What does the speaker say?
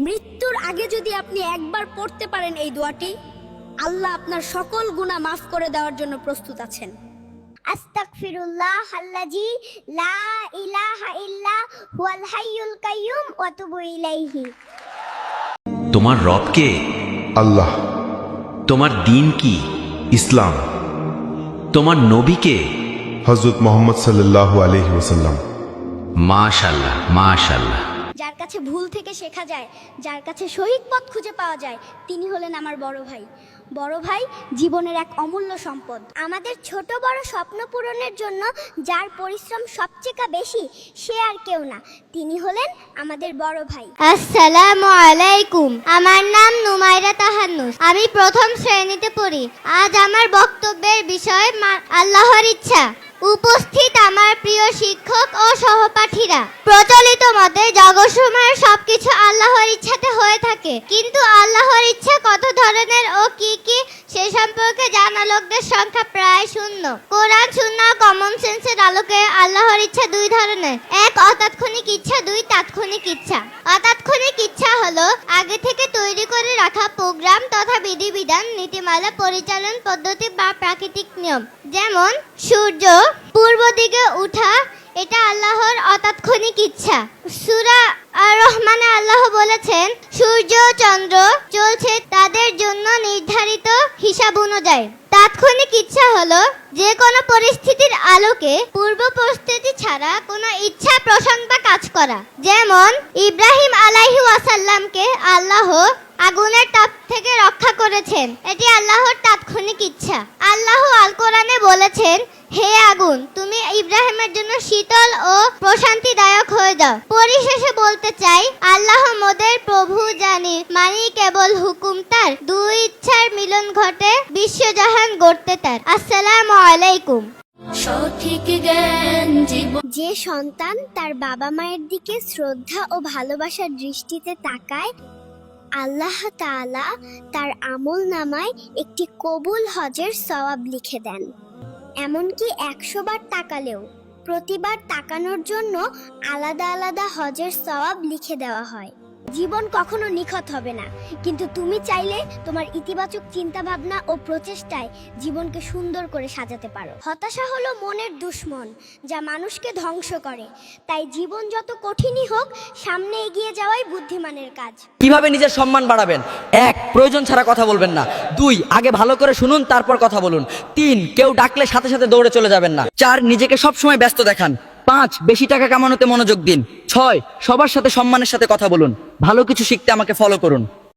মৃত্যুর আগে যদি আপনি একবার পড়তে পারেন এই দোয়াটি, আল্লাহ আপনার সকল গুনাহ মাফ করে দেওয়ার জন্য প্রস্তুত আছেন। আস্তাগফিরুল্লাহ আল্লাযী লা ইলাহা ইল্লা হুয়াল হাইয়ুল কাইয়্যুম ওয়া তুবু ইলাইহি। তোমার রব কে? আল্লাহ। তোমার দিন কি? ইসলাম। তোমার নবী কে? হযরত মুহাম্মদ সাল্লাল্লাহু আলাইহি ওয়াসাল্লাম। মাশাআল্লাহ, মাশাআল্লাহ। যার কাছে ভুল থেকে শেখা যায়, যার কাছে সঠিক পথ খুঁজে পাওয়া যায়, তিনি হলেন আমার বড় ভাই। বড় ভাই জীবনের এক অমূল্য সম্পদ। আমাদের ছোট বড় স্বপ্ন পূরণের জন্য যার পরিশ্রম সবচেয়ে বেশি, সে আর কেউ না, তিনি হলেন আমাদের বড় ভাই। আসসালামু আলাইকুম। আমার নাম নুমাইরা তাহান্নুস। আমি প্রথম শ্রেণীতে পড়ি। আজ আমার বক্তব্যের বিষয় আল্লাহর ইচ্ছা। উপস্থিত আমার প্রিয় শিক্ষক ও সহপাঠীরা, প্রচলিত মতে জগৎসমূহের সবকিছু আল্লাহর ইচ্ছাতে হয়ে থাকে, কিন্তু আল্লাহর ইচ্ছা কত ধরনের ও কি কি সে সম্পর্কে জানা লোকদের সংখ্যা প্রায় শূন্য। কোরআন সুন্নাহ কমন সেন্সের আলোকে আল্লাহর ইচ্ছা দুই ধরনের, এক অতাৎক্ষণিক ইচ্ছা, দুই তাৎক্ষণিক ইচ্ছা। অতাৎক্ষণিক ইচ্ছা হলো আগে থেকে তৈরি করে রাখা প্রোগ্রাম তথা বিধিবিধান, নীতিমালা, পরিচালন পদ্ধতি বা প্রাকৃতিক নিয়ম। যেমন সূর্য পূর্ব দিকে উঠা, এটা আল্লাহর অতাৎক্ষণিক ইচ্ছা। সূরা আর-রহমানে আল্লাহ বলেছেন, সূর্য চন্দ্র চলছে তাদের জন্য নির্ধারিত হিসাব অনুযায়ী। তাৎক্ষণিক ইচ্ছা হলো যে কোনো পরিস্থিতির আলোকে পূর্ব প্রস্তুতি ছাড়া কোনো ইচ্ছা প্রসঙ্গ বা কাজ করা। যেমন ইব্রাহিম আলাইহি ওয়াসাল্লামকে আল্লাহ আগুনের তাপ থেকে রক্ষা করেছেন, এটি আল্লাহর তাৎক্ষণিক ইচ্ছা। আল্লাহ আল কোরআনে বলেছেন, হে আগুন, তুমি ইব্রাহিমের জন্য শীতল ও প্রশান্তিদায়ক হয়ে যাও। পরিশেষে বলতে চাই, আল্লাহ মোদের প্রভু, জানি মানি কেবল হুকুম তার, দুই ইচ্ছার মিলন ঘটে বিশ্বজাহান গড়তে তার। আসসালামু আলাইকুম। সঠিক জ্ঞান জীবন। যে সন্তান তার বাবা মায়ের দিকে শ্রদ্ধা ও ভালোবাসার দৃষ্টিতে তাকায়, আল্লাহ তাআলা তার আমল নামায় একটি কবুল হজের সওয়াব লিখে দেন। এমনকি 100 বার তাকালেও প্রতিবার তাকানোর জন্য আলাদা আলাদা হজের সওয়াব লিখে দেওয়া হয়। জীবন কখনো নিখুঁত হবে না, কিন্তু তুমি চাইলে তোমার ইতিবাচক চিন্তা ভাবনা ও প্রচেষ্টায় জীবনকে সুন্দর করে সাজাতে পারো। হতাশা হলো মনের দুশ্মন, যা মানুষকে ধ্বংস করে। তাই জীবন যত কঠিনই হোক, সামনে এগিয়ে যাওয়াই বুদ্ধিমানের কাজ। কিভাবে নিজের সম্মান বাড়াবেন? 1. প্রয়োজন ছাড়া কথা বলবেন না। 2. আগে ভালো করে শুনুন, তারপর কথা বলুন। 3. কেউ ডাকলে সাথে সাথে দৌড়ে চলে যাবেন না। 4. নিজেকে সবসময় ব্যস্ত দেখান। 5. বেশি টাকা কামানোতে মনোযোগ দিন। 6. সবার সাথে সম্মানের সাথে কথা বলুন। ভালো কিছু শিখতে আমাকে ফলো করুন।